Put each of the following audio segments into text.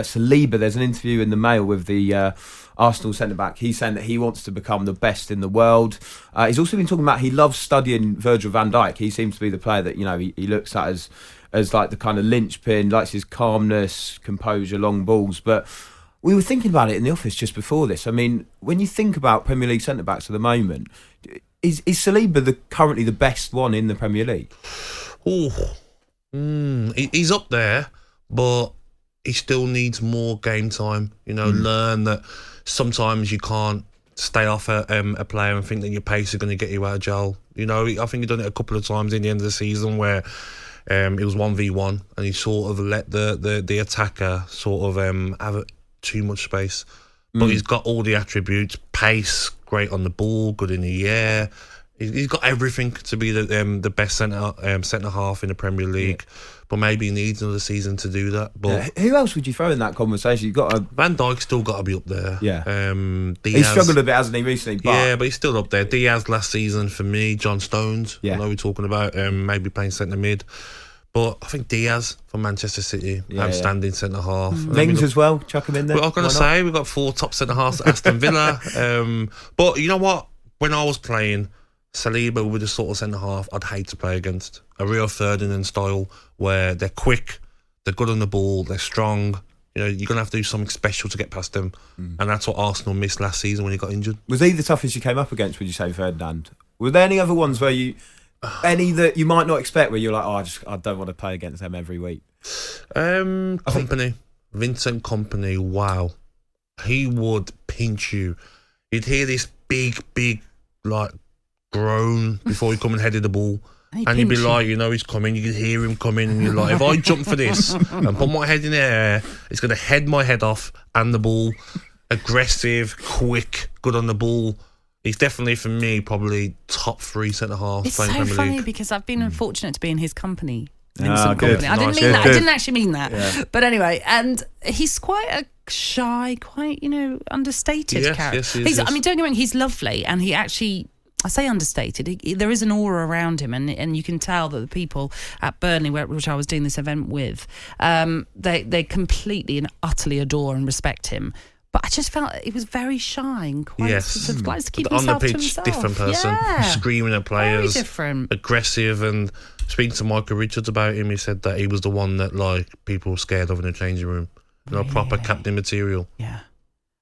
Saliba, there's an interview in the Mail with the Arsenal centre-back. He's saying that he wants to become the best in the world. He's also been talking about he loves studying Virgil van Dijk. He seems to be the player that, he looks at as like the kind of linchpin, likes his calmness, composure, long balls. But we were thinking about it in the office just before this. I mean, when you think about Premier League centre-backs at the moment, is Saliba currently the best one in the Premier League? He's up there, but he still needs more game time. Learn that sometimes you can't stay off a player and think that your pace is going to get you out of jail. I think he's done it a couple of times in the end of the season where it was 1v1 and he sort of let the attacker sort of have too much space. But he's got all the attributes: pace, great on the ball, good in the air. He's got everything to be the best centre half in the Premier League. But maybe he needs another season to do that. But who else would you throw in that conversation? Van Dijk's still got to be up there. Yeah. Diaz, he's struggled a bit, hasn't he, recently? But he's still up there. Diaz last season for me. John Stones. I know we're talking about maybe playing centre mid. But I think Diaz from Manchester City, outstanding centre half. Lings as well, chuck him in there. Well, I was going to say we've got 4 top centre halves at Aston Villa. But you know what? When I was playing, Saliba with the sort of centre half I'd hate to play against. A real Ferdinand style where they're quick, they're good on the ball, they're strong. You're going to have to do something special to get past them. And that's what Arsenal missed last season when he got injured. Was he the toughest you came up against, would you say, Ferdinand? Were there any other ones where any that you might not expect where you're like, I don't want to play against them every week? Vincent Kompany, wow. He would pinch you. You'd hear this big, like, groan before he come and headed the ball. And you'd be like, he's coming, you could hear him coming, and you're like, if I jump for this and put my head in the air, it's going to head my head off and the ball. Aggressive, quick, good on the ball. He's definitely, for me, probably top 3 centre-half. It's so funny because I've been unfortunate to be in his company. Good. I didn't mean that. I didn't actually mean that. Yeah. But anyway, and he's quite a shy, quite, understated character. Yes, he is. I mean, don't get me wrong, he's lovely, and he actually... I say understated. There is an aura around him, and you can tell that the people at Burnley, which I was doing this event with, they completely and utterly adore and respect him. But I just felt he was very shy and quite sort of likes to keep himself to himself. On the pitch, different person, screaming at players, very different, aggressive. And speaking to Michael Richards about him, he said that he was the one that people were scared of in the changing room. Proper captain material. Yeah,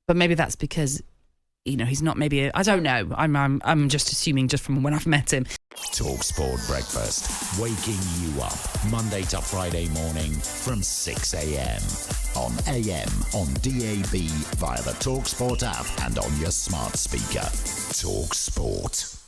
but maybe that's because. He's not maybe... I don't know. I'm just assuming just from when I've met him. talkSPORT Breakfast, waking you up Monday to Friday morning from 6 a.m. on AM, on DAB, via the talkSPORT app and on your smart speaker. talkSPORT.